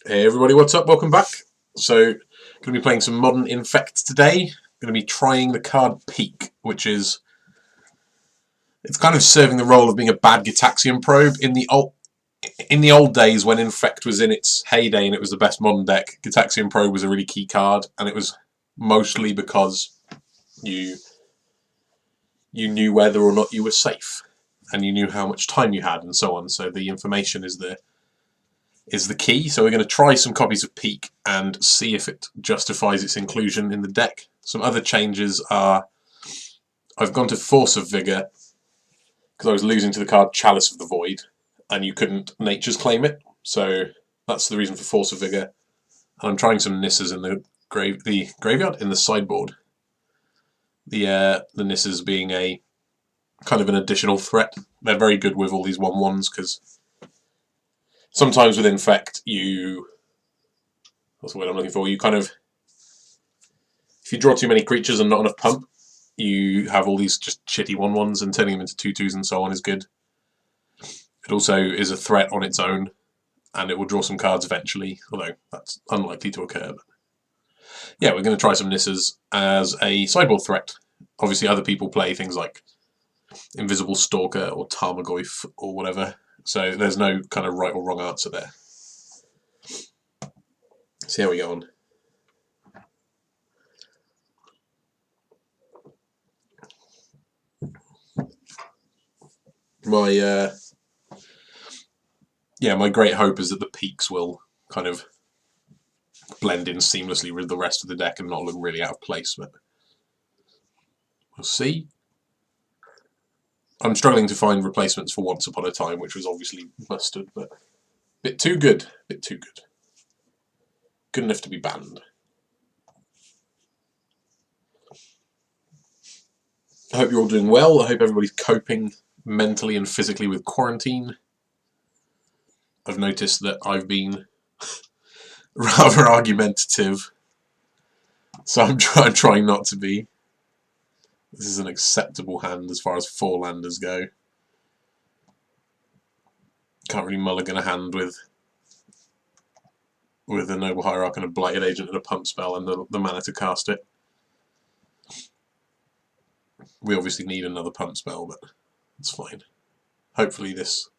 Hey everybody, what's up? Welcome back. So, going to be playing some modern Infect today. Going to be trying the card Peak, which is it's kind of serving the role of being a bad Gitaxian probe in the old days when Infect was in its heyday and it was the best modern deck. Gitaxian probe was a really key card, and it was mostly because you knew whether or not you were safe, and you knew how much time you had, and so on. So the information is the key. So we're going to try some copies of Peak and see if it justifies its inclusion in the deck. Some other changes are I've gone to Force of Vigor because I was losing to the card Chalice of the Void and you couldn't Nature's Claim it. So that's the reason for Force of Vigor. And I'm trying some Nisses in the graveyard, in the sideboard. The Nisses being a kind of an additional threat. They're very good with all these 1/1s because sometimes with Infect, what's the word I'm looking for? You kind of, if you draw too many creatures and not enough pump, you have all these just shitty 1/1s, and turning them into 2/2s and so on is good. It also is a threat on its own, and it will draw some cards eventually, although that's unlikely to occur. But yeah, we're going to try some Nisses as a sideboard threat. Obviously, other people play things like Invisible Stalker or Tarmogoyf or whatever, so there's no kind of right or wrong answer there. See how we go on. My great hope is that the peaks will kind of blend in seamlessly with the rest of the deck and not look really out of place, but we'll see. I'm struggling to find replacements for Once Upon a Time, which was obviously busted, but a bit too good. Bit too good. Good enough to be banned. I hope you're all doing well. I hope everybody's coping mentally and physically with quarantine. I've noticed that I've been rather argumentative, so I'm trying not to be. This is an acceptable hand as far as 4-landers go. Can't really mulligan a hand with a Noble Hierarch and a Blighted Agent and a pump spell and the mana to cast it. We obviously need another pump spell, but it's fine. Hopefully this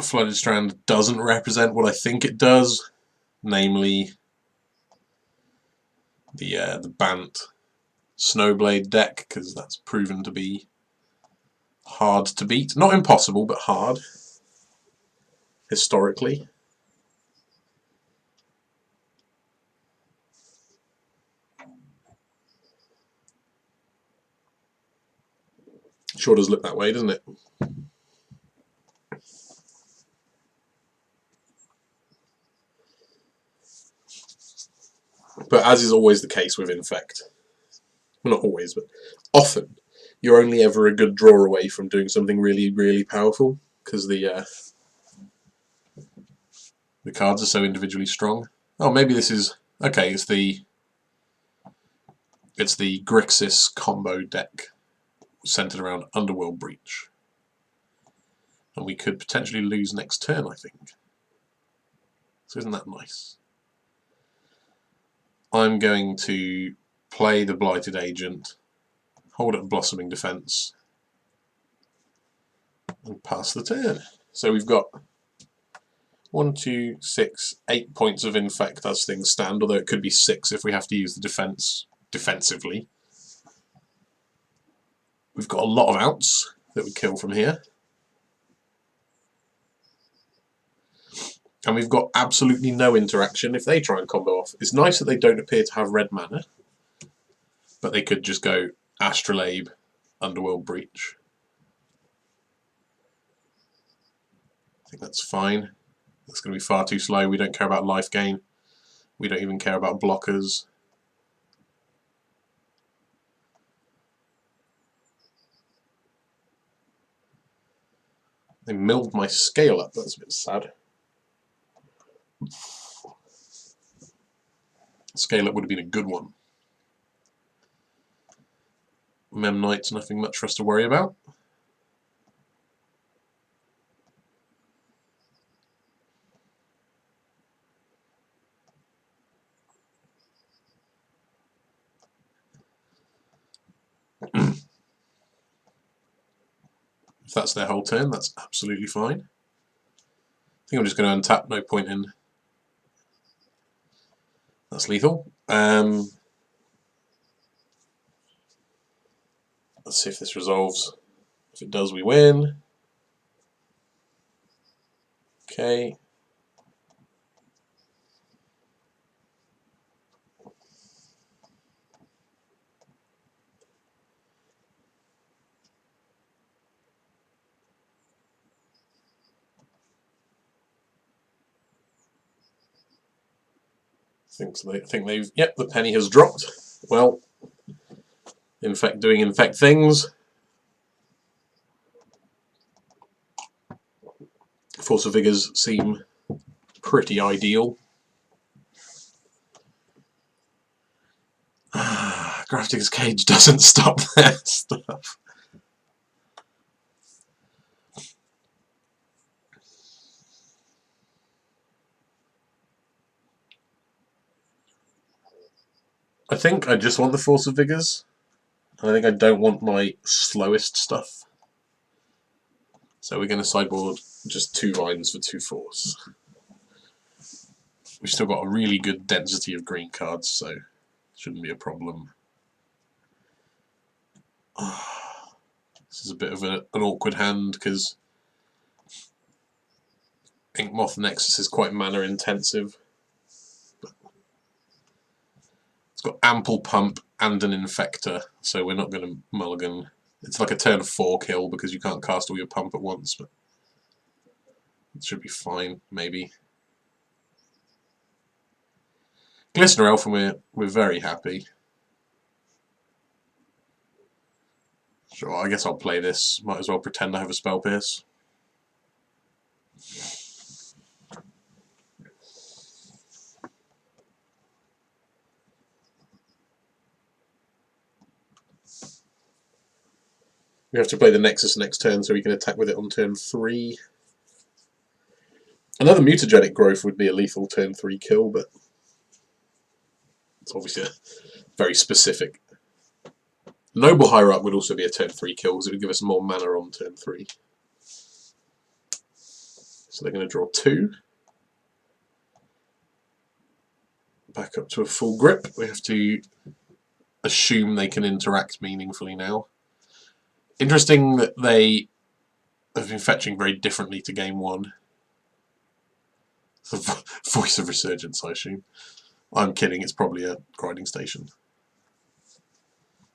Flooded Strand doesn't represent what I think it does, namely the Bant Snowblade deck, because that's proven to be hard to beat. Not impossible, but hard, historically. Sure does look that way, doesn't it? But as is always the case with Infect, well, not always, but often, you're only ever a good draw away from doing something really, really powerful, because the cards are so individually strong. Oh, maybe this is okay. It's the Grixis combo deck centered around Underworld Breach, and we could potentially lose next turn, I think. So isn't that nice? I'm going to play the Blighted Agent, hold up Blossoming Defense, and pass the turn. So we've got 1, 2, 6, 8 points of Infect as things stand, although it could be 6 if we have to use the defense defensively. We've got a lot of outs that we kill from here. And we've got absolutely no interaction if they try and combo off. It's nice that they don't appear to have red mana, but they could just go Astrolabe, Underworld Breach. I think that's fine. That's going to be far too slow. We don't care about life gain. We don't even care about blockers. They milled my scale up. That's a bit sad. Scale up would have been a good one. Mem Knight's nothing much for us to worry about. If that's their whole turn, that's absolutely fine. I think I'm just going to untap, no point in... That's lethal. Let's see if this resolves. If it does, we win. Okay. Think they've... Yep, the penny has dropped. Well, Infect doing Infect things. Force of Vigors seem pretty ideal. Grafting's Cage doesn't stop their stuff. I think I just want the Force of Vigors. I think I don't want my slowest stuff. So we're going to sideboard just 2 vines for 2 force. We've still got a really good density of green cards, so shouldn't be a problem. This is a bit of an awkward hand because Inkmoth Nexus is quite mana intensive. It's got ample pump and an infector, so we're not going to mulligan. It's like a turn 4 kill because you can't cast all your pump at once, but it should be fine, maybe. Glistener Elf, and we're very happy. Sure, I guess I'll play this. Might as well pretend I have a Spell Pierce. We have to play the Nexus next turn so we can attack with it on turn 3. Another Mutagenic Growth would be a lethal turn 3 kill, but it's obviously very specific. Noble Hierarch would also be a turn 3 kill because it would give us more mana on turn 3. So they're going to draw 2. Back up to a full grip. We have to assume they can interact meaningfully now. Interesting that they have been fetching very differently to game 1. The Voice of Resurgence, I assume. I'm kidding, it's probably a grinding station.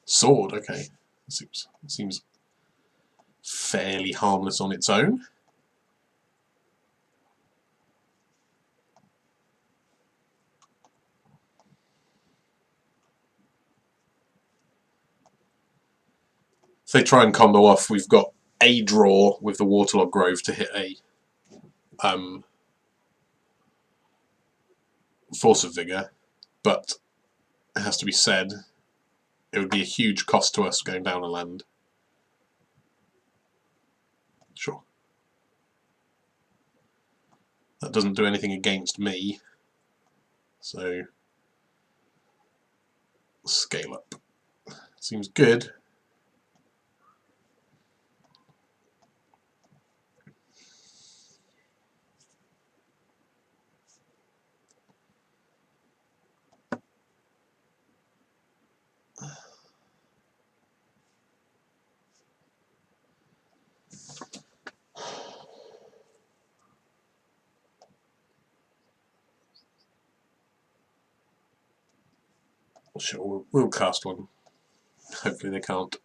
Sword, okay. It seems fairly harmless on its own. If they try and combo off, we've got a draw with the Waterlogged Grove to hit a Force of Vigor, but it has to be said, it would be a huge cost to us going down a land. Sure. That doesn't do anything against me, so scale up. Seems good. Sure, we'll cast one. Hopefully they can't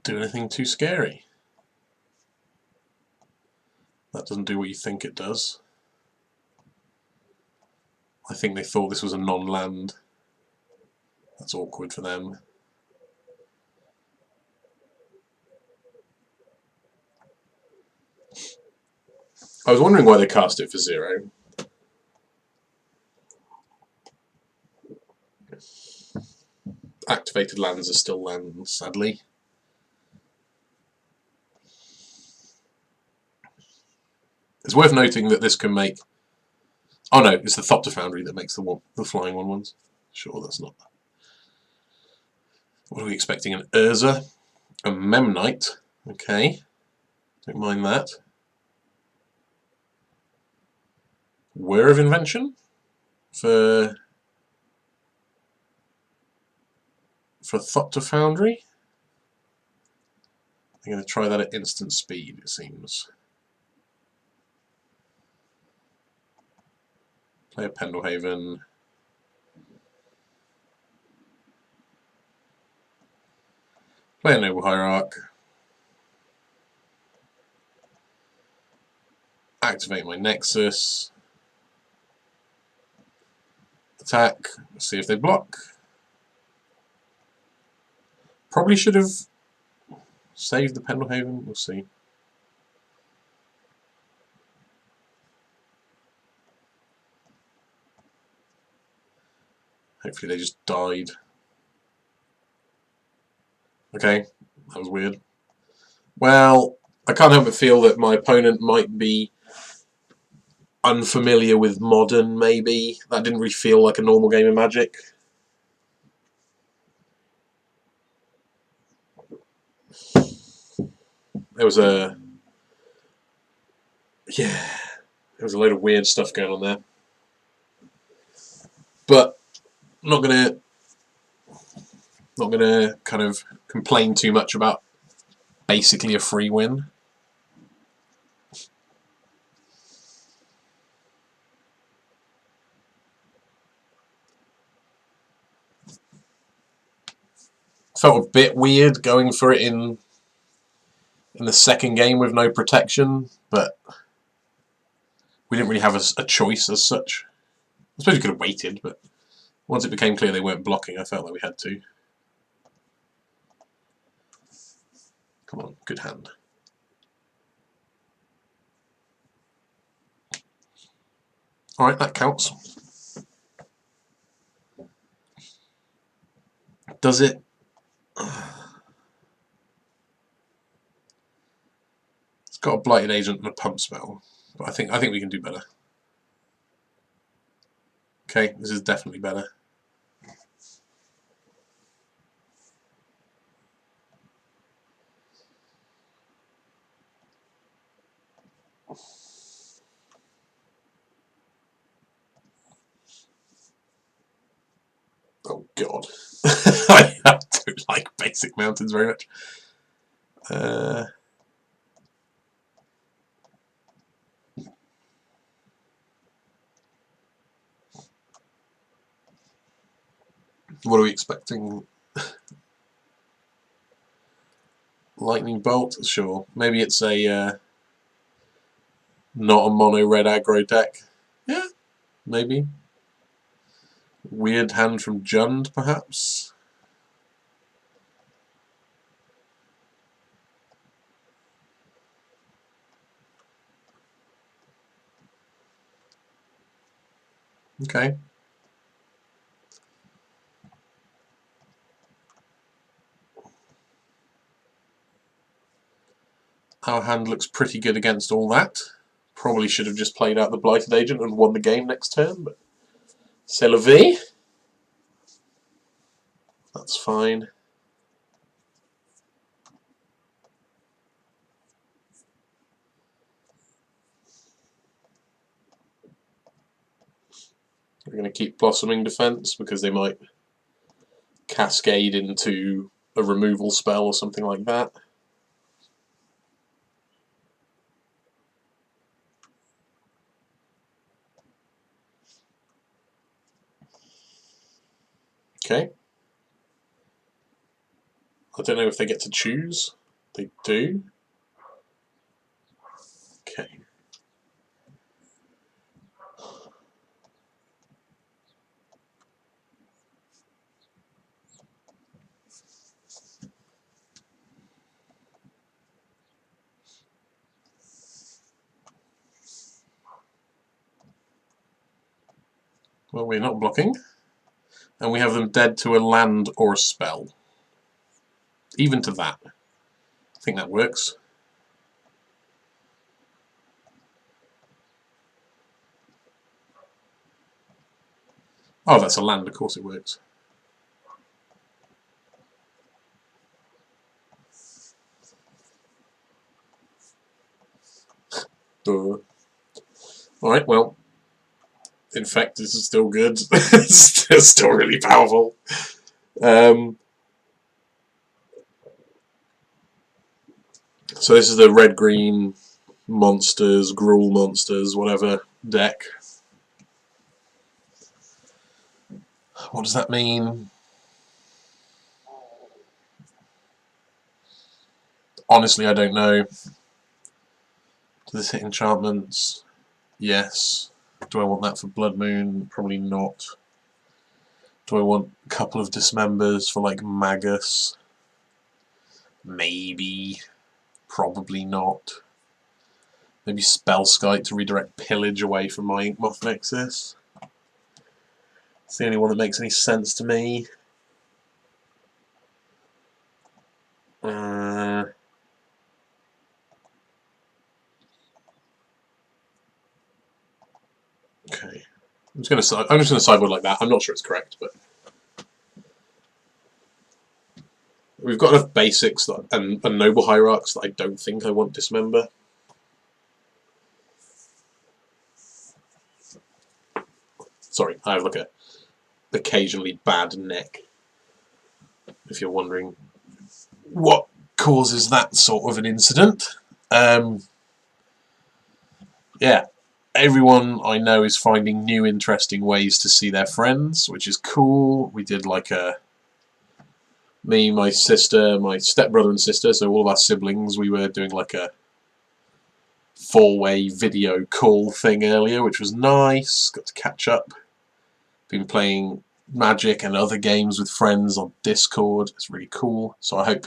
do anything too scary. That doesn't do what you think it does. I think they thought this was a non-land. That's awkward for them. I was wondering why they cast it for 0. Activated lands are still lands, sadly. It's worth noting that this can make... Oh no, it's the Thopter Foundry that makes the flying 1/1s. Sure, that's not... What are we expecting? An Urza? A Memnite. Okay. Don't mind that. Whir of Invention for Thought to Foundry. I'm going to try that at instant speed, it seems. Play a Pendelhaven. Play a Noble Hierarch. Activate my Nexus. Attack. See if they block. Probably should have saved the Pendelhaven. We'll see. Hopefully they just died. Okay, that was weird. Well, I can't help but feel that my opponent might be unfamiliar with Modern, maybe. That didn't really feel like a normal game of Magic. There was a... yeah, there was a load of weird stuff going on there. But I'm not gonna kind of complain too much about basically a free win. Felt a bit weird going for it in the second game with no protection, but we didn't really have a choice as such. I suppose we could have waited, but once it became clear they weren't blocking, I felt like we had to. Come on, good hand. Alright, that counts. Does it? It's got a Blighted Agent and a Pump Spell, but I think we can do better. Okay, this is definitely better. Oh god. I don't like basic mountains very much. What are we expecting? Lightning Bolt? Sure. Maybe it's a not a mono red aggro deck. Yeah, maybe. Weird hand from Jund, perhaps? Okay. Our hand looks pretty good against all that. Probably should have just played out the Blighted Agent and won the game next turn, but c'est la vie. That's fine. We're going to keep Blossoming Defense because they might cascade into a removal spell or something like that. Okay. I don't know if they get to choose. They do. Okay. Well, we're not blocking. And we have them dead to a land or a spell. Even to that. I think that works. Oh, that's a land, of course it works. Alright, well, Infect is still good. It's still really powerful. So this is the red-green monsters, Gruul monsters, whatever deck. What does that mean? Honestly, I don't know. Does this hit enchantments? Yes. Do I want that for Blood Moon? Probably not. Do I want a couple of Dismembers for like Magus? Maybe. Probably not. Maybe Spellskite to redirect Pillage away from my Inkmoth Nexus. It's the only one that makes any sense to me. Okay. I'm just gonna sideboard like that. I'm not sure it's correct, but we've got enough basics and noble hierarchs that I don't think I want Dismember. Sorry, I have like a occasionally bad neck. If you're wondering what causes that sort of an incident. Yeah, everyone I know is finding new interesting ways to see their friends, which is cool. We did like me, my sister, my stepbrother and sister, so all of our siblings, we were doing like a four-way video call thing earlier, which was nice. Got to catch up. Been playing Magic and other games with friends on Discord. It's really cool. So I hope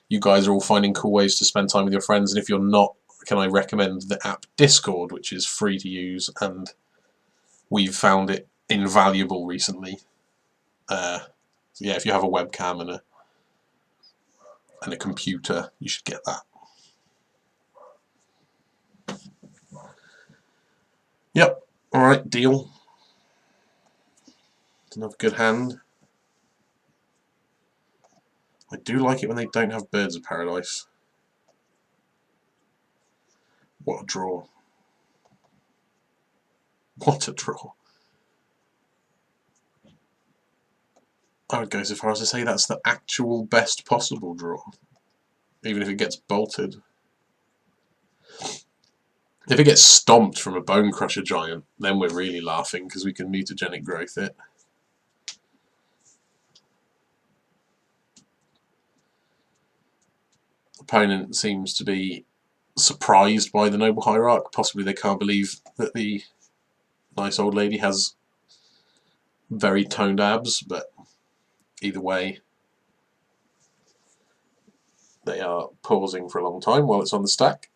you guys are all finding cool ways to spend time with your friends, and if you're not, can I recommend the app Discord, which is free to use, and we've found it invaluable recently. So yeah, if you have a webcam and a computer, you should get that. Yep. Alright, deal. Another good hand. I do like it when they don't have Birds of Paradise. What a draw. What a draw. I would go so far as to say that's the actual best possible draw. Even if it gets bolted. If it gets stomped from a Bone Crusher Giant, then we're really laughing because we can Mutagenic Growth it. Opponent seems to be surprised by the Noble Hierarch. Possibly they can't believe that the nice old lady has very toned abs, but either way, they are pausing for a long time while it's on the stack.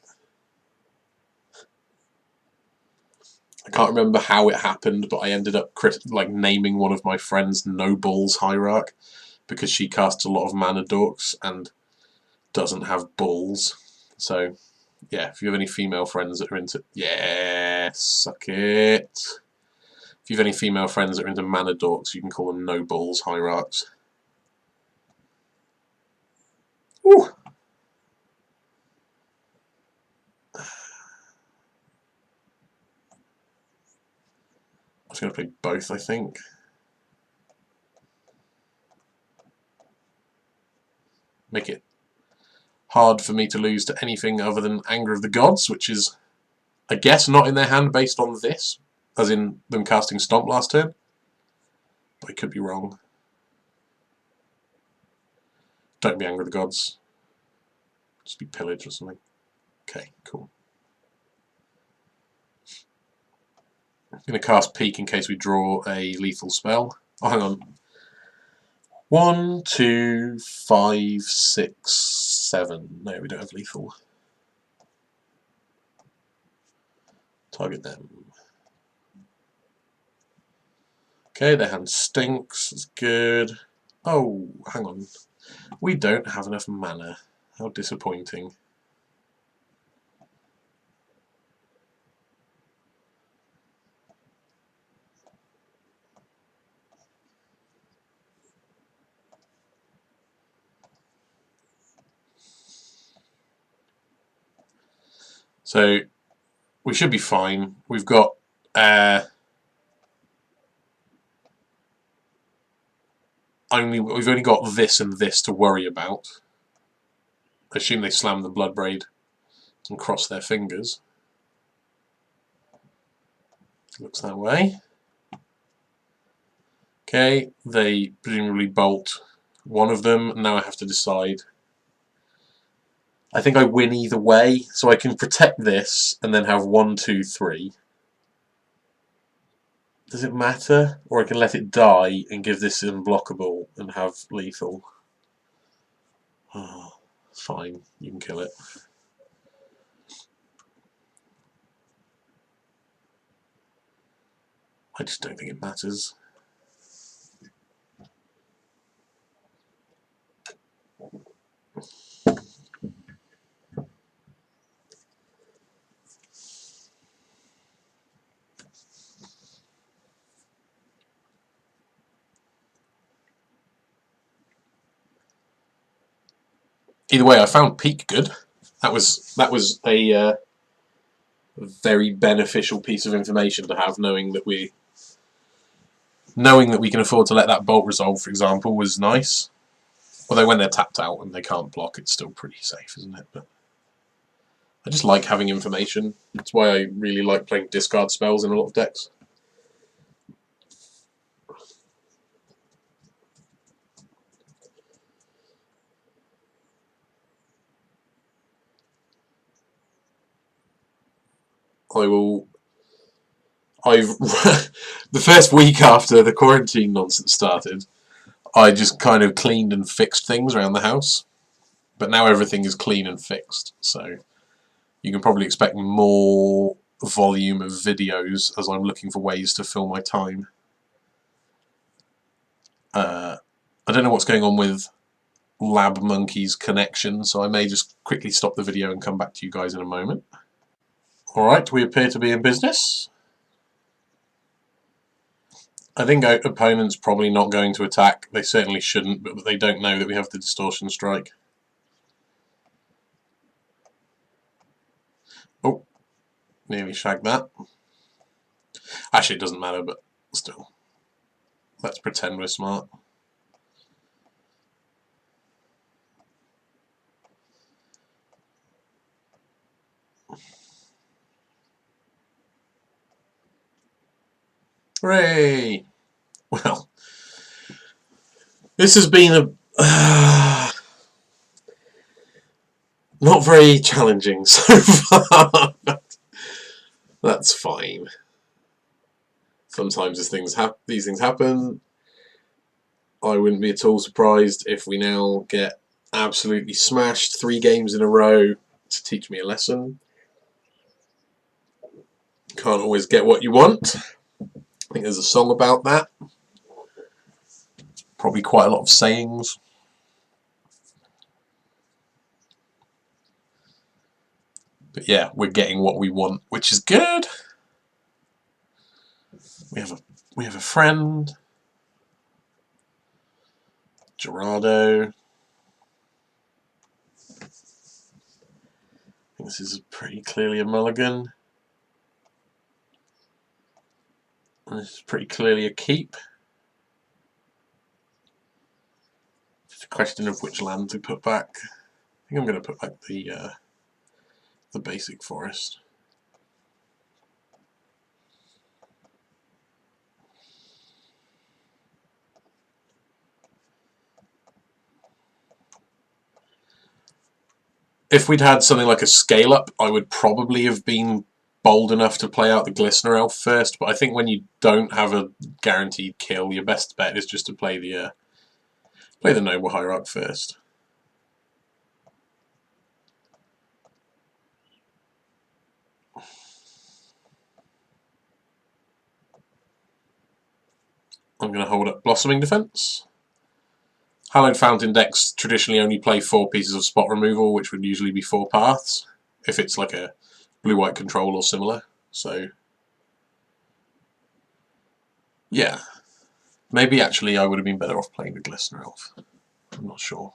I can't remember how it happened, but I ended up naming one of my friends Noble's Hierarch because she casts a lot of mana dorks and doesn't have bulls. So, yeah, if you have any female friends that are into... Yeah, suck it. If you have any female friends that are into mana dorks, you can call them Nobles Hierarchs. Ooh. I was going to play both, I think. Make it hard for me to lose to anything other than Anger of the Gods, which is, I guess, not in their hand based on this, as in them casting Stomp last turn. But I could be wrong. Don't be Anger of the Gods. Just be Pillage or something. Okay, cool. I'm going to cast Peek in case we draw a lethal spell. Oh, hang on. 1, 2, 5, 6, 7. No, we don't have lethal. Target them. Okay, their hand stinks. It's good. Oh, hang on. We don't have enough mana. How disappointing. So, we should be fine. We've got we've only got this and this to worry about. I assume they slam the Bloodbraid and cross their fingers. Looks that way. Okay, they presumably bolt one of them. Now I have to decide. I think I win either way, so I can protect this and then have 1, 2, 3. Does it matter? Or I can let it die and give this unblockable and have lethal. Oh, fine, you can kill it. I just don't think it matters. Either way, I found Peak good. That was a very beneficial piece of information to have, knowing that we can afford to let that bolt resolve, for example, was nice. Although when they're tapped out and they can't block, it's still pretty safe, isn't it? But I just like having information. That's why I really like playing discard spells in a lot of decks. The first week after the quarantine nonsense started, I just kind of cleaned and fixed things around the house. But now everything is clean and fixed, so you can probably expect more volume of videos as I'm looking for ways to fill my time. I don't know what's going on with Lab Monkey's connection, so I may just quickly stop the video and come back to you guys in a moment. Alright, we appear to be in business. I think our opponent's probably not going to attack. They certainly shouldn't, but they don't know that we have the Distortion Strike. Oh, nearly shagged that. Actually, it doesn't matter, but still. Let's pretend we're smart. Hooray! Well, this has been not very challenging so far. That's fine. Sometimes these things happen. I wouldn't be at all surprised if we now get absolutely smashed 3 games in a row to teach me a lesson. Can't always get what you want. I think there's a song about that. Probably quite a lot of sayings. But yeah, we're getting what we want, which is good. We have a friend. Gerardo. I think this is pretty clearly a mulligan. And this is pretty clearly a keep. It's a question of which land to put back. I think I'm going to put back the basic forest. If we'd had something like a scale up, I would probably have been bold enough to play out the Glistener Elf first, but I think when you don't have a guaranteed kill, your best bet is just to play the Noble Hierarch first. I'm going to hold up Blossoming Defense. Hallowed Fountain decks traditionally only play 4 pieces of spot removal, which would usually be 4 paths, if it's like a blue-white control or similar. So, yeah. Maybe actually I would have been better off playing the Glistener Elf. I'm not sure.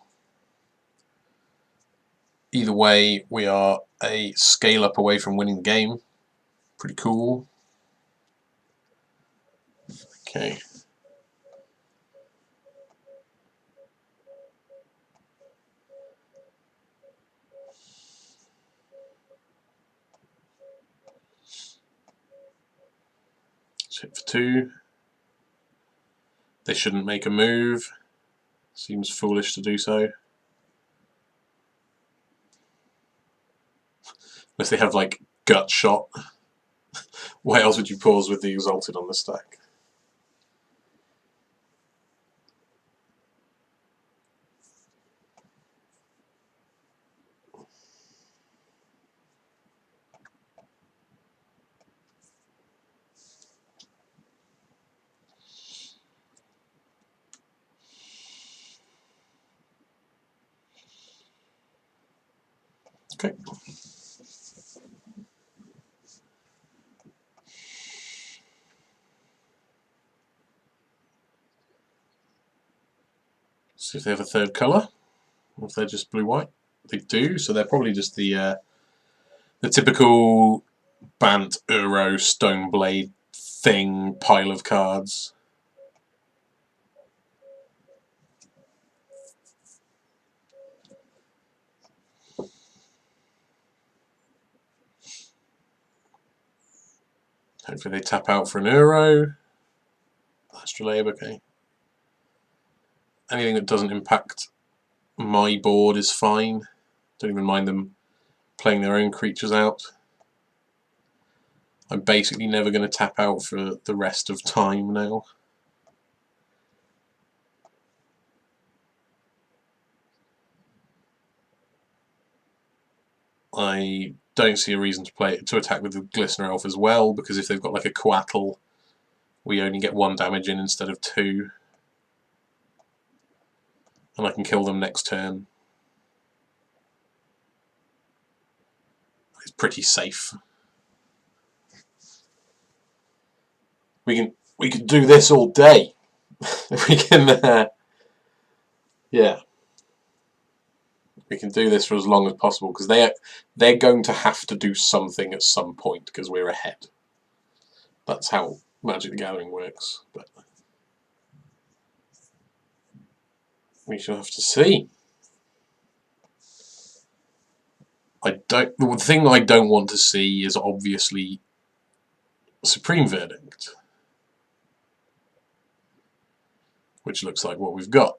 Either way, we are a scale up away from winning the game. Pretty cool. Okay. Let's hit for 2. They shouldn't make a move. Seems foolish to do so. Unless they have, like, gut shot. Why else would you pause with the Exalted on the stack? Okay. See if they have a third colour, or if they're just blue-white. They do, so they're probably just the typical Bant, Uro, Stoneblade thing pile of cards. Hopefully they tap out for an Uro. Astrolabe, okay. Anything that doesn't impact my board is fine. Don't even mind them playing their own creatures out. I'm basically never going to tap out for the rest of time now. I don't see a reason to attack with the Glistener Elf as well, because if they've got like a Coatl, we only get 1 damage in instead of 2. And I can kill them next turn. It's pretty safe. We can do this all day. We can yeah. We can do this for as long as possible, because they're going to have to do something at some point because we're ahead. That's how Magic the Gathering works. But we shall have to see. The thing I don't want to see is obviously Supreme Verdict, which looks like what we've got.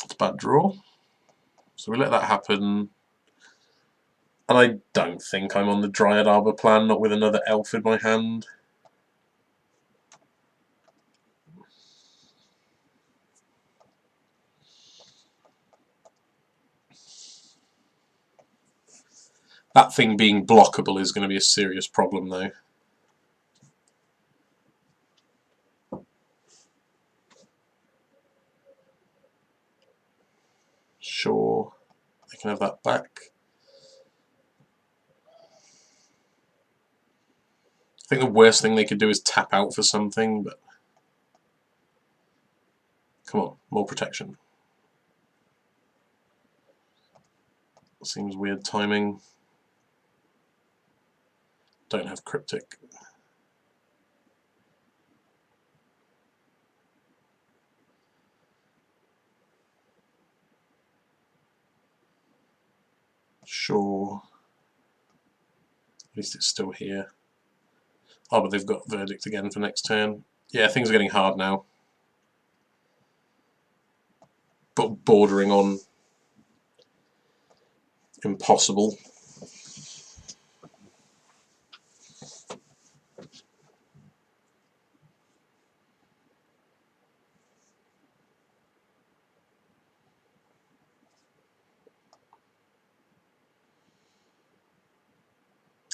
It's a bad draw. So we let that happen. And I don't think I'm on the Dryad Arbor plan, not with another elf in my hand. That thing being blockable is going to be a serious problem, though. Sure, they can have that back. I think the worst thing they could do is tap out for something, but come on, more protection. Seems weird timing. Don't have Cryptic. Sure. At least it's still here. Oh, but they've got Verdict again for next turn. Yeah, things are getting hard now. But bordering on impossible.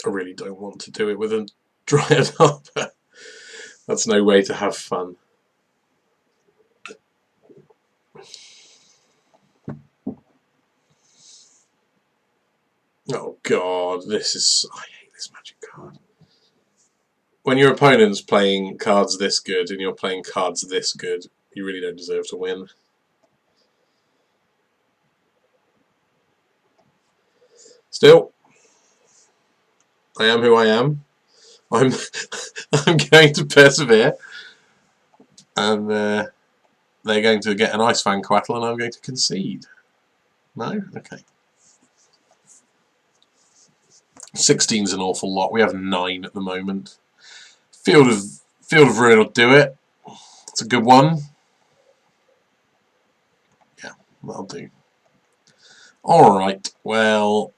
I really don't want to do it with a Dryad Arbor. That's no way to have fun. Oh god, I hate this Magic card. when your opponent's playing cards this good and you're playing cards this good, you really don't deserve to win. Still, I am who I am. I'm I'm going to persevere, and they're going to get an Ice Fan Quattle, and I'm going to concede. No? Okay. 16's an awful lot. We have 9 at the moment. Field of Ruin will do it. It's a good one. Yeah, that'll do. Alright, well,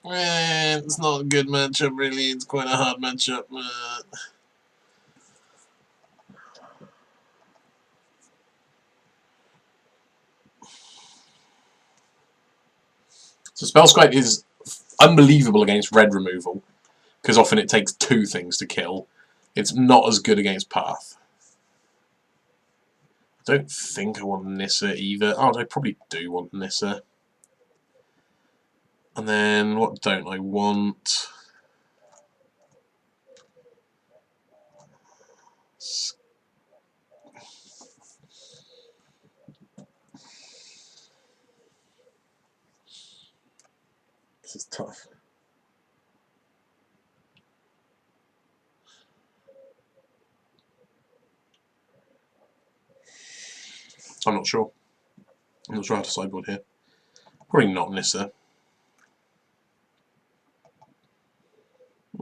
it's not a good matchup really. It's quite a hard matchup. So Spellskite is unbelievable against red removal, because often it takes 2 things to kill. It's not as good against Path. I don't think I want Nissa either. Oh, I probably do want Nissa. And then, what don't I want? This is tough. I'm not sure. I'm not sure how to sideboard here. Probably not Nissa.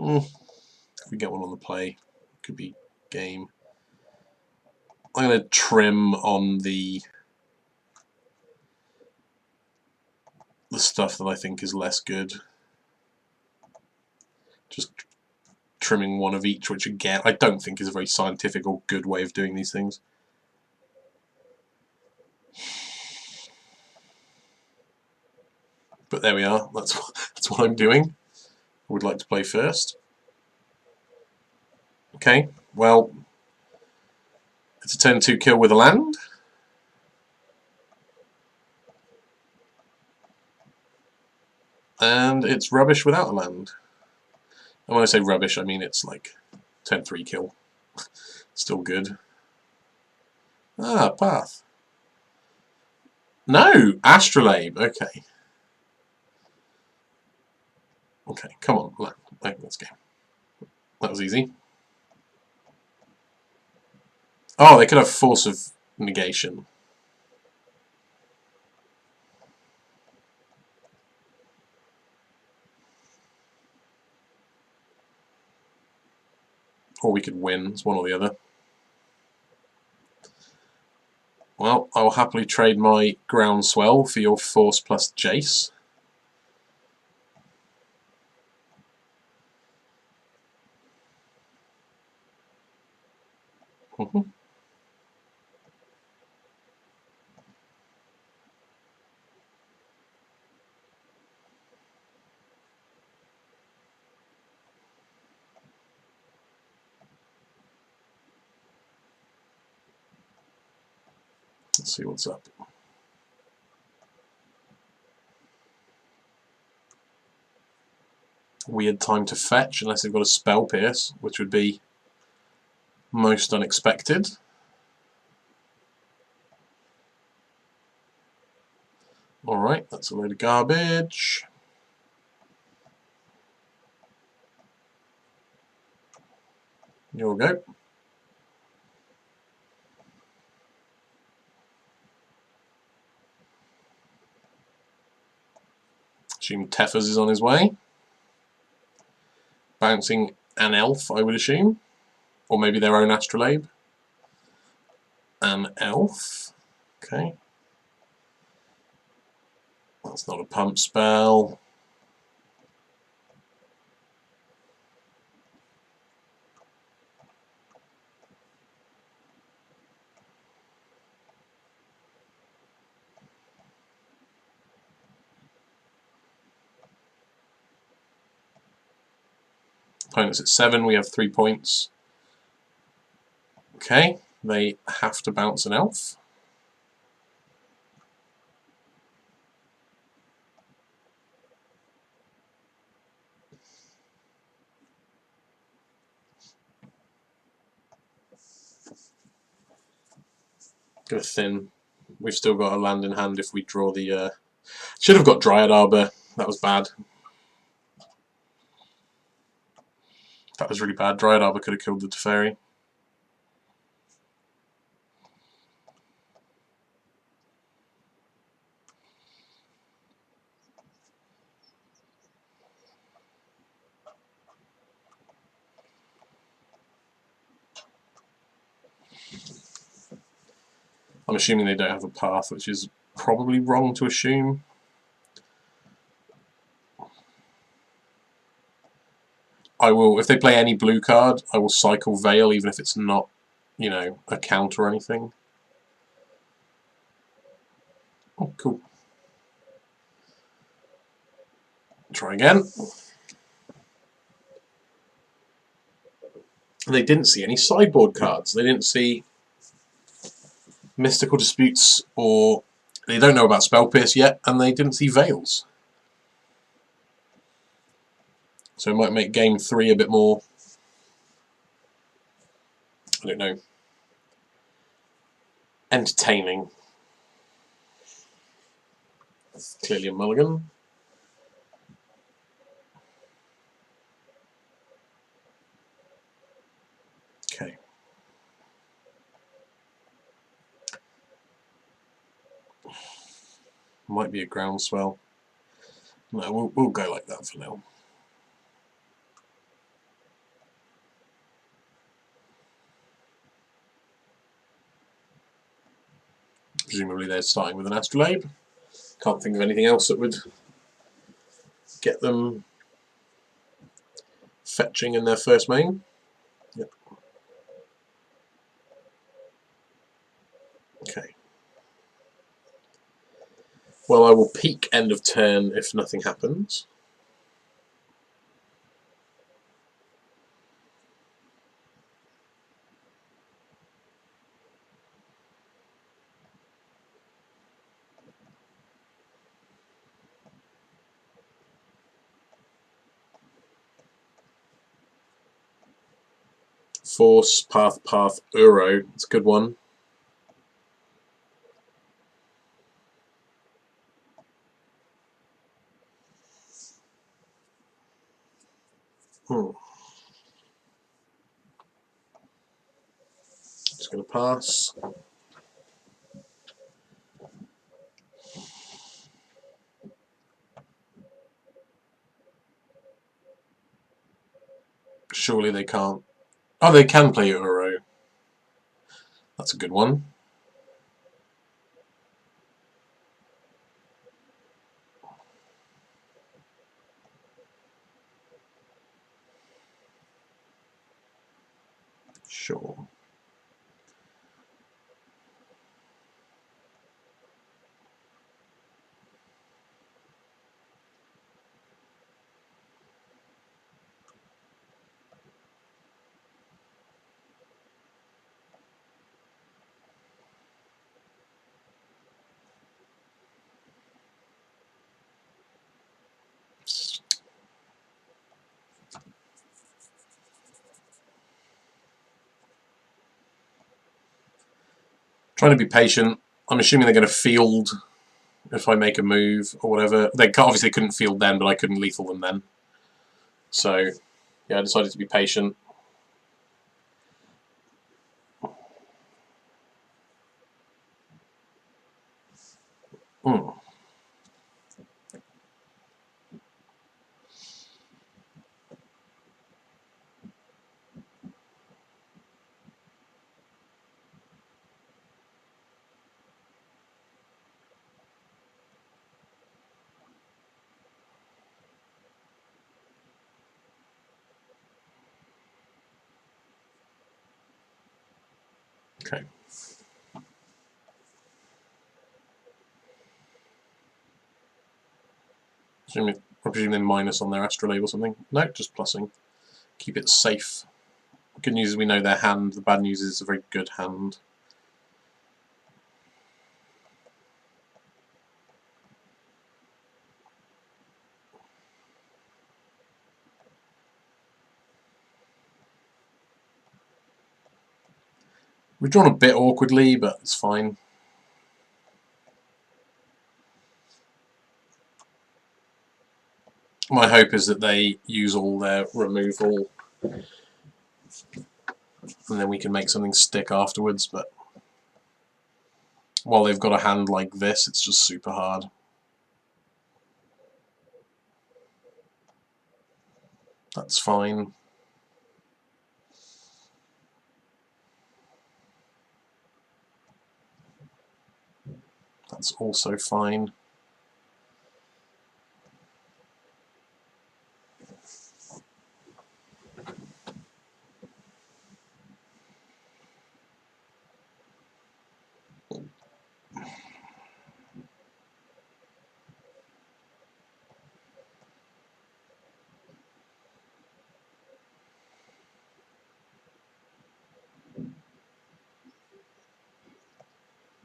If we get one on the play, could be game. I'm going to trim on the stuff that I think is less good. Just trimming one of each, which again, I don't think is a very scientific or good way of doing these things. But there we are. That's what I'm doing. I would like to play first. Okay, well, it's a turn 2 kill with a land. And it's rubbish without a land. And when I say rubbish, I mean it's like turn 3 kill. Still good. Ah, Path. No! Astrolabe. Okay. Okay, come on. Let's go. That was easy. Oh, they could have Force of Negation. Or we could win. It's one or the other. Well, I will happily trade my Groundswell for your Force plus Jace. Let's see what's up. Weird time to fetch, unless they've got a Spell Pierce, which would be most unexpected. Alright, that's a load of garbage. Here we go. Assume Tethers is on his way. Bouncing an elf, I would assume. Or maybe their own Astrolabe. An elf. Okay. That's not a pump spell. Opponent's at 7, we have 3 points. Okay, they have to bounce an elf. Go thin. We've still got a land in hand if we draw the... Should have got Dryad Arbor. That was bad. That was really bad. Dryad Arbor could have killed the Teferi. I'm assuming they don't have a path, which is probably wrong to assume. I will, if they play any blue card, I will cycle Veil, even if it's not, you know, a counter or anything. Oh, cool. Try again. They didn't see any sideboard cards. They didn't see Mystical Disputes, or they don't know about Spell Pierce yet, and they didn't see Veils. So it might make game 3 a bit more, I don't know, entertaining. That's clearly a mulligan. Okay. Might be a groundswell. No, we'll go like that for now. Presumably they're starting with an Astrolabe. Can't think of anything else that would get them fetching in their first main. Yep. Okay. Well, I will peek end of turn if nothing happens. Force, path, Uro. It's a good one. Just going to pass. Surely they can't. Oh, they can play Uro. That's a good one. Sure. Trying to be patient. I'm assuming they're going to field if I make a move or whatever. They obviously couldn't field then, but I couldn't lethal them then. So, yeah, I decided to be patient. Okay. I presume they minus on their Astrolabe or something. No, just plussing. Keep it safe. Good news is we know their hand. The bad news is it's a very good hand. We've drawn a bit awkwardly, but it's fine. My hope is that they use all their removal and then we can make something stick afterwards, but while they've got a hand like this, it's just super hard. That's fine. That's also fine.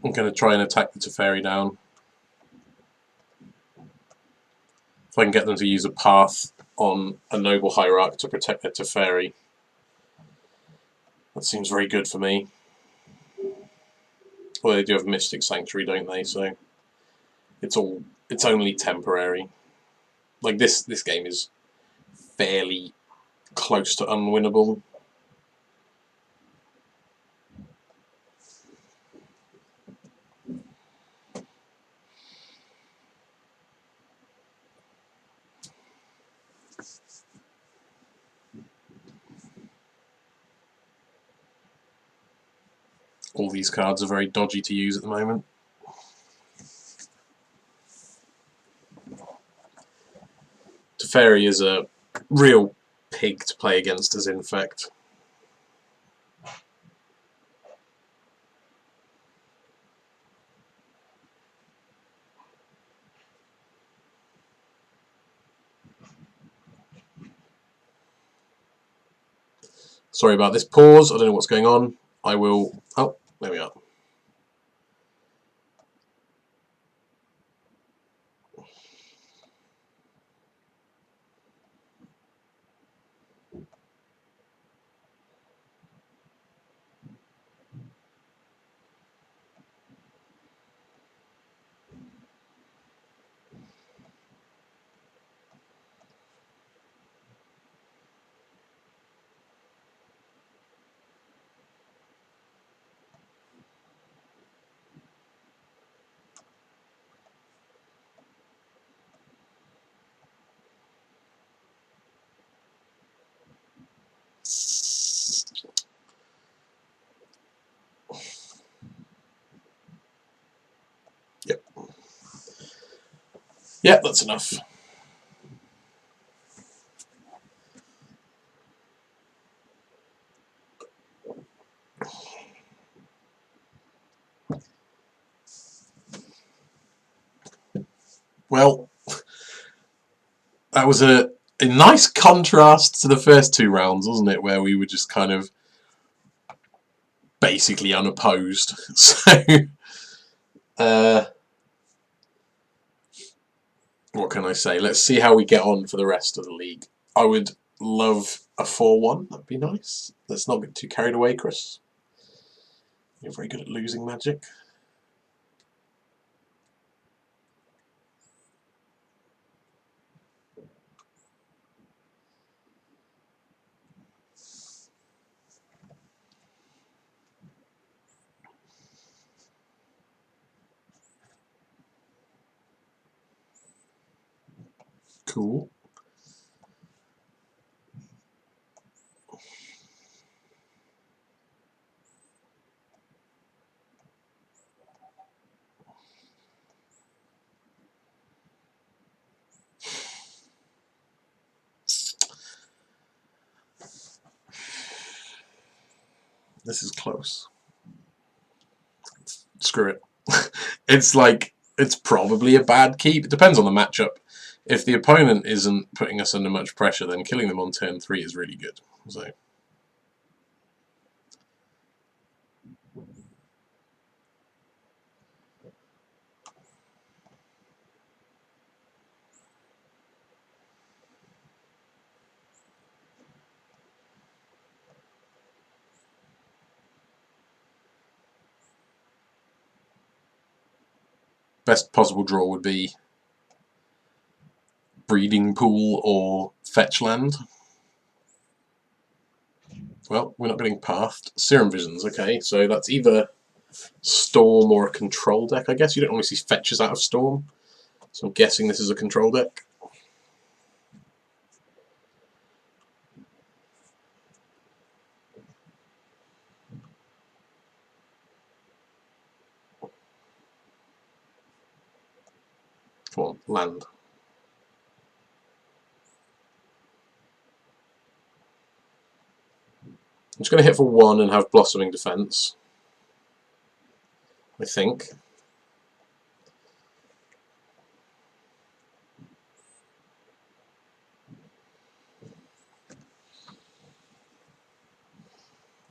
I'm going to try and attack the Teferi down. If I can get them to use a path on a Noble Hierarch to protect their Teferi. That seems very good for me. Well, they do have Mystic Sanctuary, don't they? So it's only temporary. Like this game is fairly close to unwinnable. All these cards are very dodgy to use at the moment. Teferi is a real pig to play against as Infect. Sorry about this pause, I don't know what's going on. I will... Oh, there we are. Yep. Yeah, that's enough. Well, that was a nice contrast to the first two rounds, wasn't it? Where we were just kind of basically unopposed. So, what can I say? Let's see how we get on for the rest of the league. I would love a 4-1. That'd be nice. Let's not get too carried away, Chris. You're very good at losing magic. Cool. This is close. Screw it. It's like, it's probably a bad keep. It depends on the matchup. If the opponent isn't putting us under much pressure, then killing them on turn 3 is really good. So. Best possible draw would be Breeding Pool or Fetch Land. Well, we're not getting past. Serum Visions, okay, so that's either Storm or a control deck, I guess. You don't normally see fetches out of Storm, so I'm guessing this is a control deck. Come on, land. I'm just going to hit for 1 and have Blossoming Defense, I think.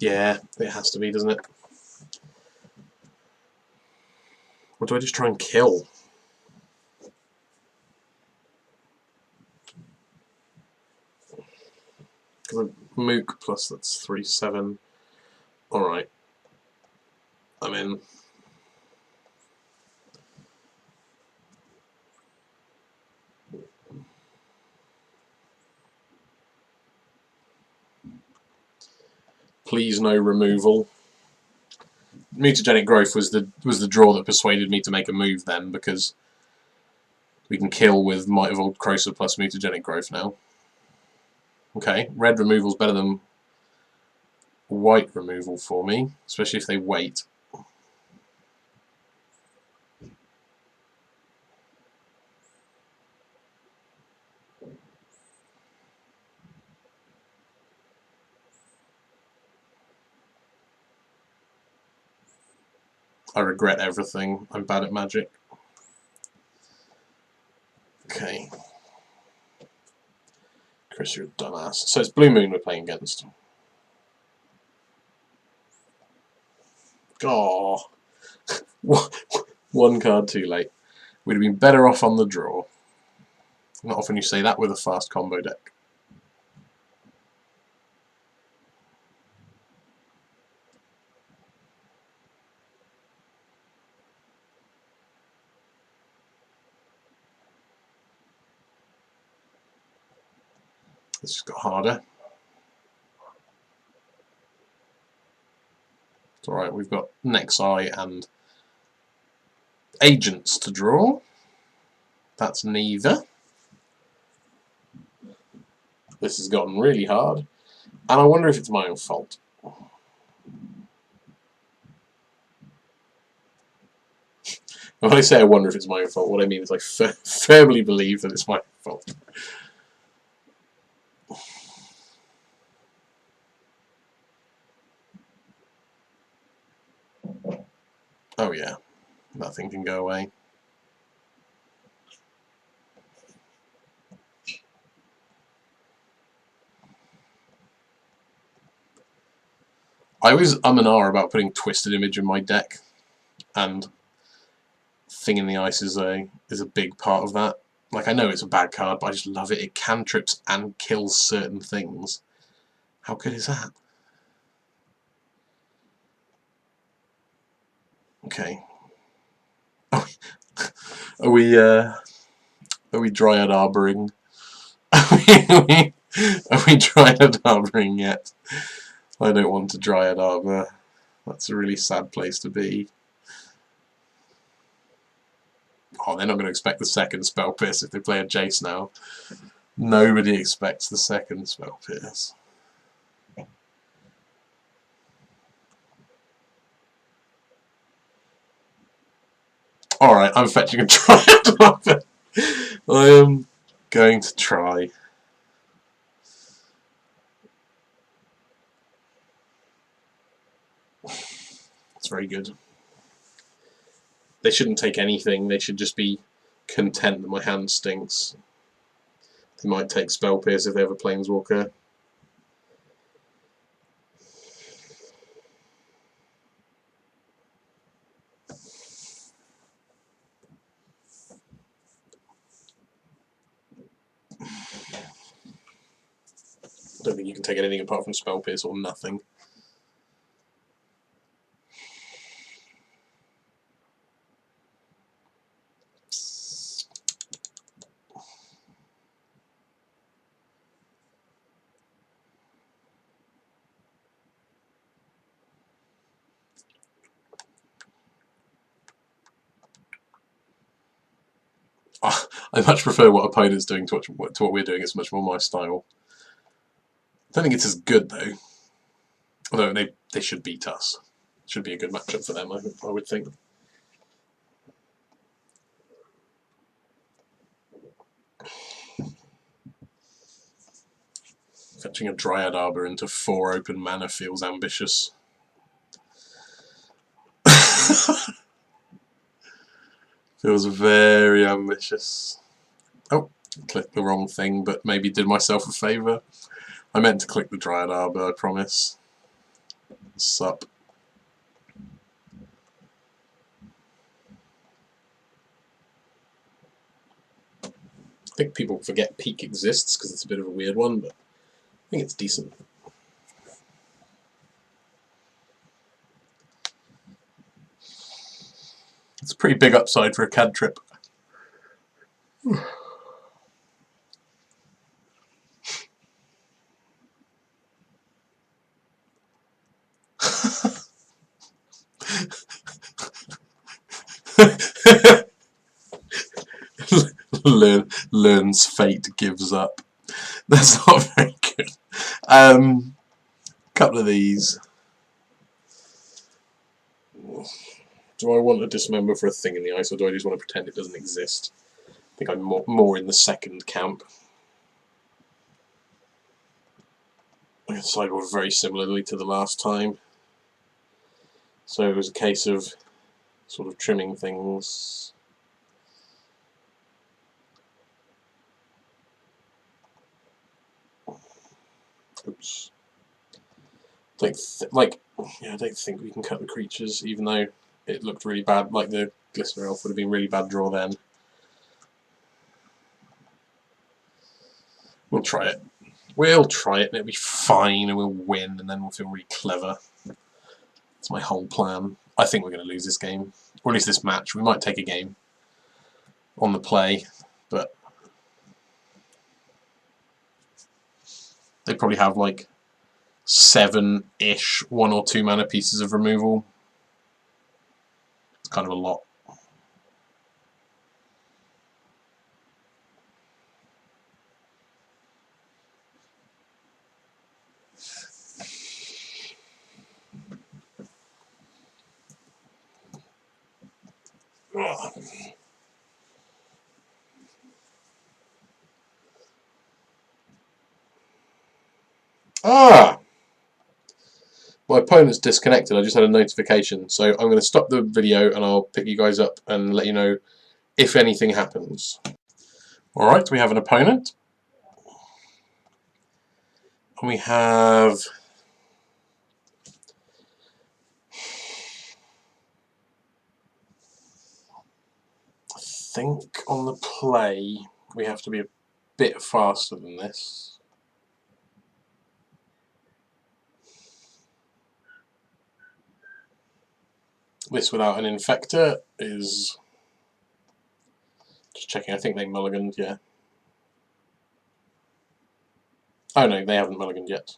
Yeah, it has to be, doesn't it? Or do I just try and kill? Mook plus that's 3/7. Alright. I'm in. Please no removal. Mutagenic Growth was the draw that persuaded me to make a move then, because we can kill with Might Evolved Crocer plus Mutagenic Growth now. Okay, red removal's better than white removal for me, especially if they wait. I regret everything. I'm bad at Magic. Okay. Chris, you're a dumbass. So it's Blue Moon we're playing against. Oh, one card too late. We'd have been better off on the draw. Not often you say that with a fast combo deck. This just got harder. It's alright, we've got Nexi and Agents to draw. That's neither. This has gotten really hard. And I wonder if it's my own fault. When I say I wonder if it's my own fault, what I mean is I firmly believe that it's my fault. Oh yeah, nothing can go away. I always and ah about putting Twisted Image in my deck, and Thing in the Ice is a big part of that. Like, I know it's a bad card, but I just love it. It cantrips and kills certain things. How good is that? Okay. Are we Dryad Arboring? Are we Dryad Arboring yet? I don't want to Dryad Arbor. That's a really sad place to be. Oh, they're not going to expect the second Spell Pierce if they play a Jace now. Nobody expects the second Spell Pierce. Alright, I'm fetching a Dryad Arbor. I am going to try. It's very good. They shouldn't take anything, they should just be content that my hand stinks. They might take Spell Pierce if they have a Planeswalker. I don't think you can take anything apart from Spell Pierce or nothing. I much prefer what opponent's doing to what we're doing. It's much more my style. I don't think it's as good though. Although they should beat us. Should be a good matchup for them, I would think. Fetching a Dryad Arbor into 4 open mana feels ambitious. Feels very ambitious. Oh, clicked the wrong thing, but maybe did myself a favour. I meant to click the Dryad Arbor, I promise. Sup. I think people forget Peak exists because it's a bit of a weird one, but I think it's decent. It's a pretty big upside for a CAD trip. Learns fate, gives up. That's not very good. Couple of these. Do I want to dismember for a thing in the ice, or do I just want to pretend it doesn't exist? I think I'm more in the second camp. I sideboard very similarly to the last time. So it was a case of sort of trimming things. Oops. I don't think we can cut the creatures, even though it looked really bad. Like the Glistener Elf would have been really bad draw then. We'll try it. We'll try it and it'll be fine and we'll win and then we'll feel really clever. That's my whole plan. I think we're going to lose this game. Or at least this match. We might take a game on the play, but they probably have like 7-ish 1 or 2 mana pieces of removal. It's kind of a lot. Ah! My opponent's disconnected. I just had a notification. So I'm going to stop the video and I'll pick you guys up and let you know if anything happens. Alright, we have an opponent. And we have... I think on the play we have to be a bit faster than this. This without an Infector is... Just checking, I think they mulliganed, yeah. Oh no, they haven't mulliganed yet.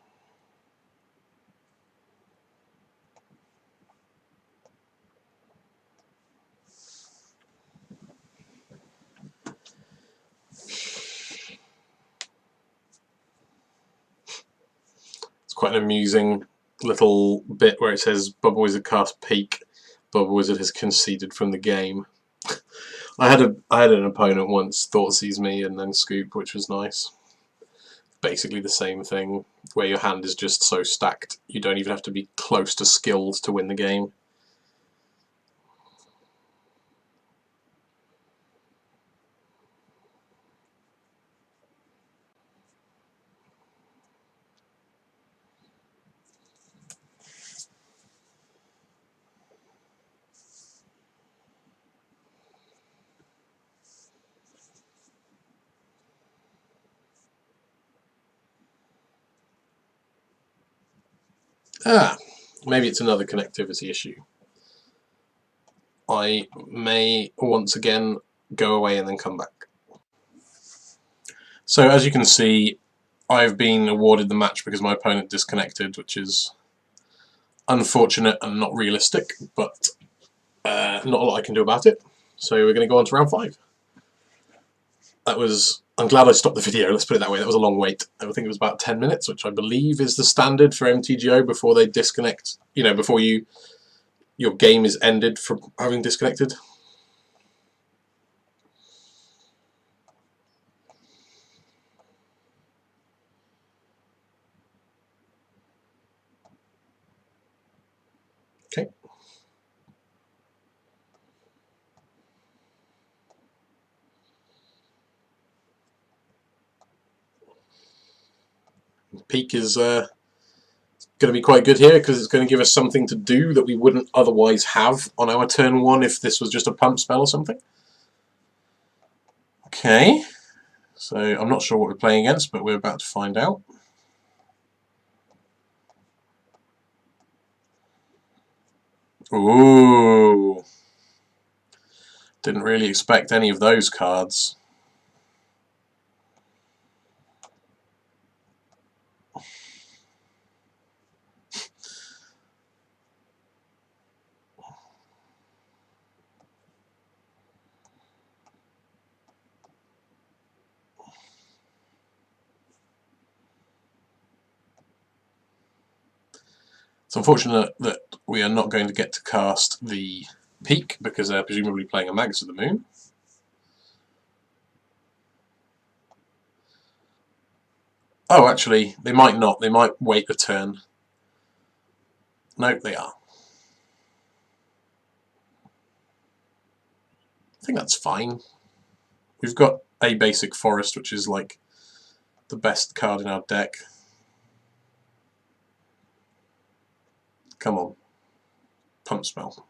It's quite an amusing little bit where it says Bubble Wizard cast Peak. Bubble Wizard has conceded from the game. I had an opponent once Thoughtseize me and then Scoop, which was nice. Basically the same thing, where your hand is just so stacked you don't even have to be close to skilled to win the game. Ah, maybe it's another connectivity issue. I may once again go away and then come back. So as you can see, I've been awarded the match because my opponent disconnected, which is unfortunate and not realistic, but not a lot I can do about it. So we're going to go on to round 5. That was... I'm glad I stopped the video, let's put it that way. That was a long wait. I think it was about 10 minutes, which I believe is the standard for MTGO before they disconnect. You know, before your game is ended from having disconnected. Okay. Peak is going to be quite good here because it's going to give us something to do that we wouldn't otherwise have on our turn 1 if this was just a pump spell or something. Okay, so I'm not sure what we're playing against, but we're about to find out. Ooh, didn't really expect any of those cards. It's unfortunate that we are not going to get to cast the Peak because they're presumably playing a Magus of the Moon. Oh, actually, they might not. They might wait a turn. No, they are. I think that's fine. We've got a basic forest, which is like the best card in our deck. Come on. Pump spell.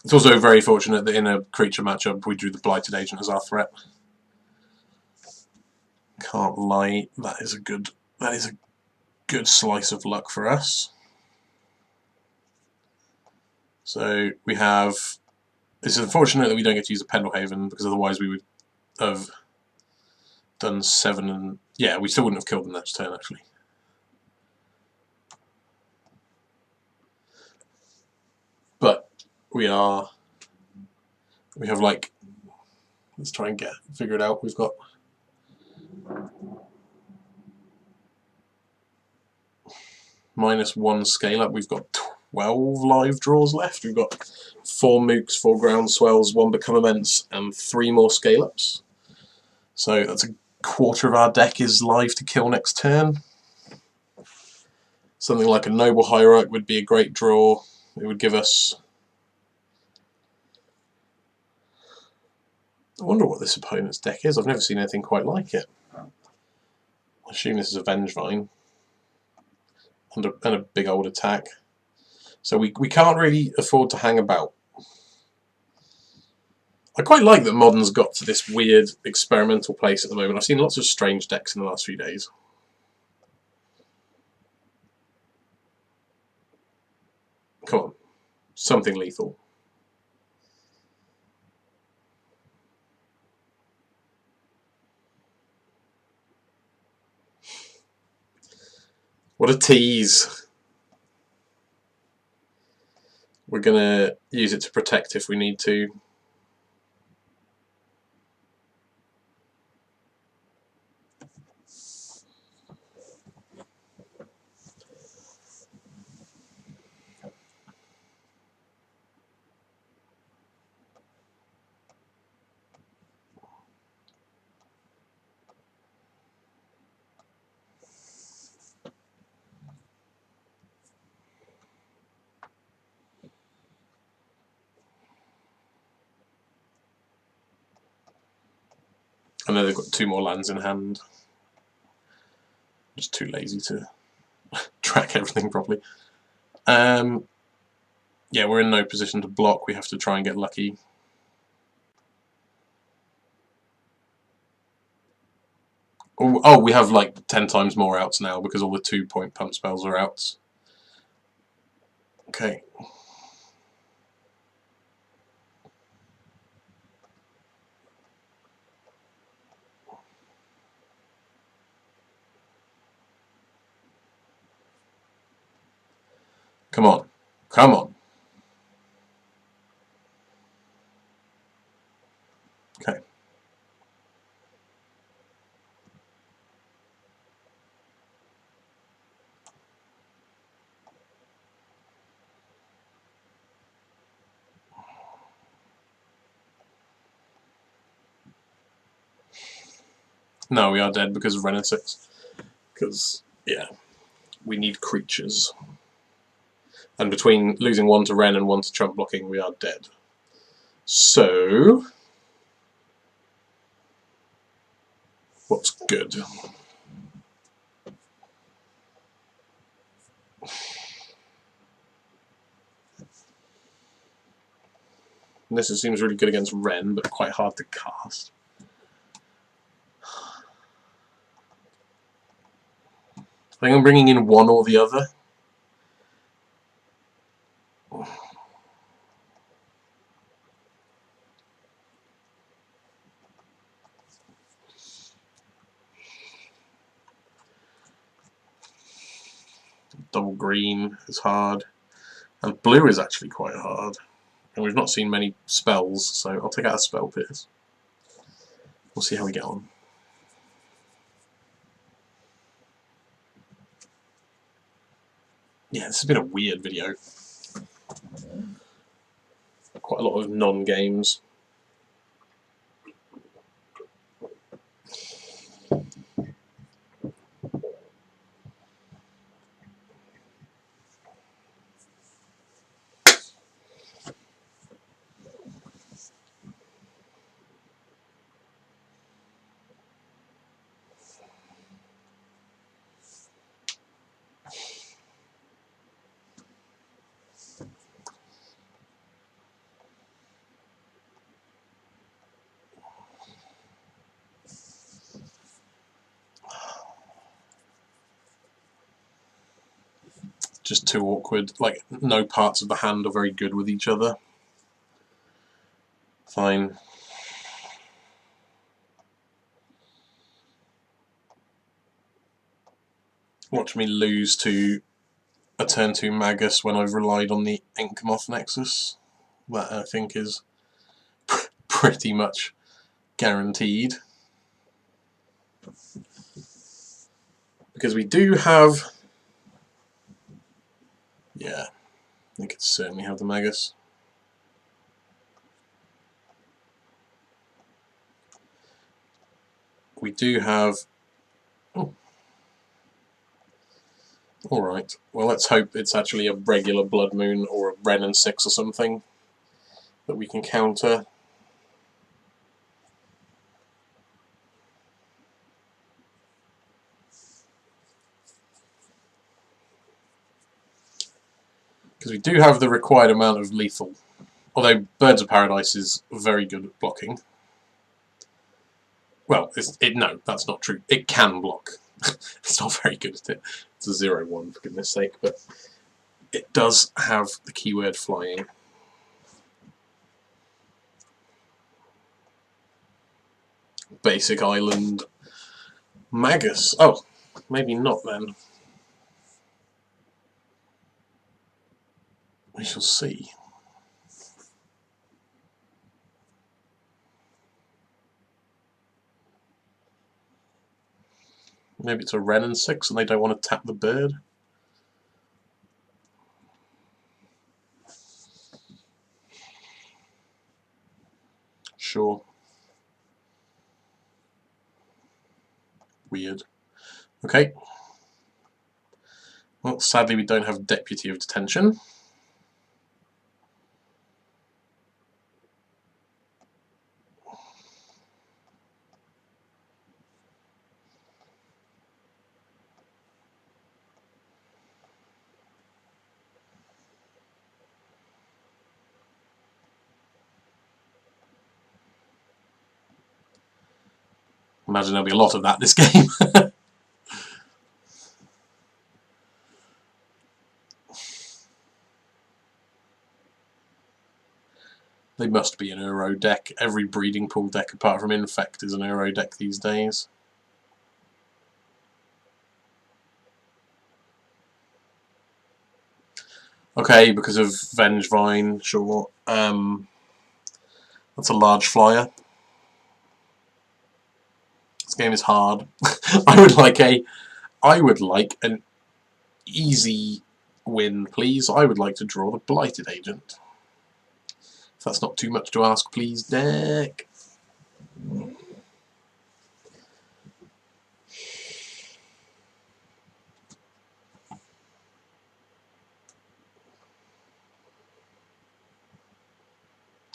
It's also very fortunate that in a creature matchup we drew the Blighted Agent as our threat. Can't lie, that is a good slice of luck for us. So we have... It's unfortunate that we don't get to use a Pendelhaven because otherwise we would have done 7 and... Yeah, we still wouldn't have killed them next turn actually. But we have like... Let's try and figure it out. We've got... -1 scale up. We've got 12 live draws left. We've got 4 mooks, 4 ground swells, 1 become immense, and 3 more scale ups. So that's a quarter of our deck is live to kill next turn. Something like a Noble Hierarch would be a great draw. It would give us... I wonder what this opponent's deck is. I've never seen anything quite like it. I assume this is a Vengevine. And a big old attack. So we can't really afford to hang about. I quite like that Modern's got to this weird experimental place at the moment. I've seen lots of strange decks in the last few days. Come on. Something lethal. What a tease. We're going to use it to protect if we need to. I know they've got 2 more lands in hand. Just too lazy to track everything properly. Yeah, we're in no position to block. We have to try and get lucky. Oh, we have like 10 times more outs now because all the 2-point pump spells are outs. Okay. Come on. Come on. No, we are dead because of Ren and 6. Because, yeah, we need creatures. And between losing 1 to Ren and 1 to trump blocking, we are dead. So, what's good? And this seems really good against Ren, but quite hard to cast. I think I'm bringing in one or the other. Double green is hard. And blue is actually quite hard. And we've not seen many spells, so I'll take out a Spell Pierce. We'll see how we get on. Yeah, this has been a weird video. Quite a lot of non-games. Just too awkward. Like, no parts of the hand are very good with each other. Fine. Watch me lose to a turn 2 Magus when I've relied on the Inkmoth Nexus. That, I think, is pretty much guaranteed. Because we do have... Yeah, we could certainly have the Magus. We do have... Oh. Alright, well let's hope it's actually a regular Blood Moon or a Ren and 6 or something that we can counter. Because we do have the required amount of lethal. Although Birds of Paradise is very good at blocking. Well, no, that's not true. It can block. It's not very good at it. It's a 0-1, for goodness sake, but it does have the keyword flying. Basic Island Magus. Oh, maybe not then. We shall see. Maybe it's a Ren and 6 and they don't want to tap the bird. Sure. Weird. Okay. Well, sadly we don't have Deputy of Detention. Imagine there'll be a lot of that this game. They must be an Euro deck. Every breeding pool deck apart from Infect is an Euro deck these days. Okay, because of Vengevine, sure. That's a large flyer. This game is hard. I would like an easy win, please. I would like to draw the Blighted Agent. If that's not too much to ask, please, deck.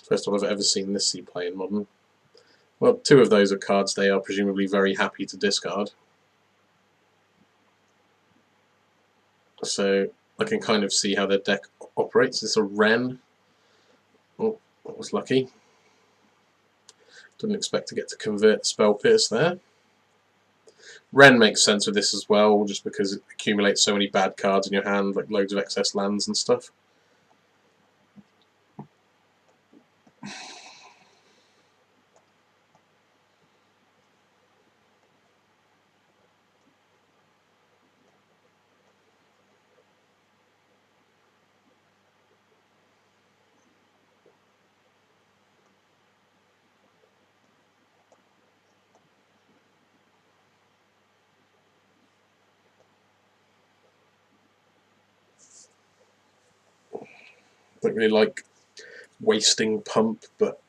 First time I've ever seen this C play in Modern. Well, 2 of those are cards they are presumably very happy to discard. So I can kind of see how their deck operates. It's a Wren. Oh, that was lucky. Didn't expect to get to convert Spell Pierce there. Wren makes sense with this as well, just because it accumulates so many bad cards in your hand, like loads of excess lands and stuff. Don't really like wasting pump, but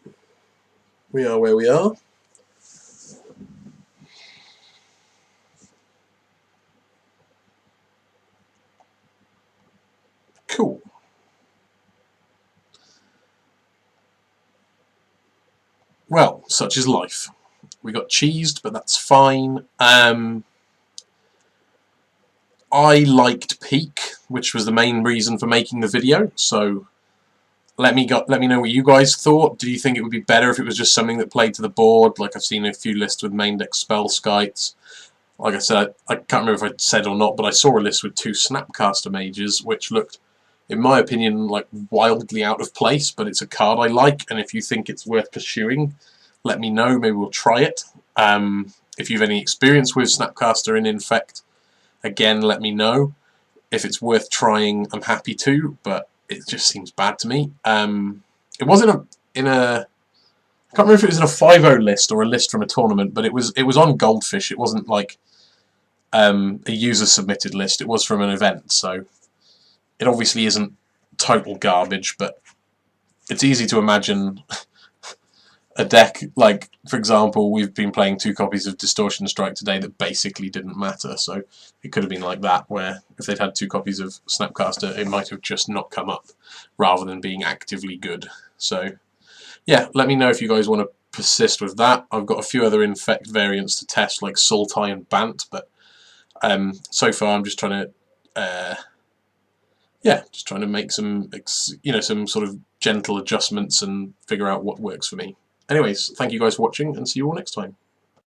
we are where we are. Cool. Well, such is life. We got cheesed, but that's fine. I liked Peak, which was the main reason for making the video, so let me know what you guys thought. Do you think it would be better if it was just something that played to the board? Like, I've seen a few lists with main deck spell skites. Like I said, I can't remember if I said or not, but I saw a list with 2 Snapcaster Mages, which looked, in my opinion, like wildly out of place, but it's a card I like, and if you think it's worth pursuing, let me know. Maybe we'll try it. If you've any experience with Snapcaster in Infect, again, let me know. If it's worth trying, I'm happy to, but it just seems bad to me. It wasn't in a I can't remember if it was in a 5-0 list or a list from a tournament, but it was on Goldfish. It wasn't like a user submitted list. It was from an event, so it obviously isn't total garbage, but it's easy to imagine a deck, like, for example, we've been playing 2 copies of Distortion Strike today that basically didn't matter, so it could have been like that, where if they'd had 2 copies of Snapcaster, it might have just not come up, rather than being actively good. So, yeah, let me know if you guys want to persist with that. I've got a few other Infect variants to test, like Sultai and Bant, but so far I'm just trying to just trying to make some, some sort of gentle adjustments and figure out what works for me. Anyways, thank you guys for watching, and see you all next time.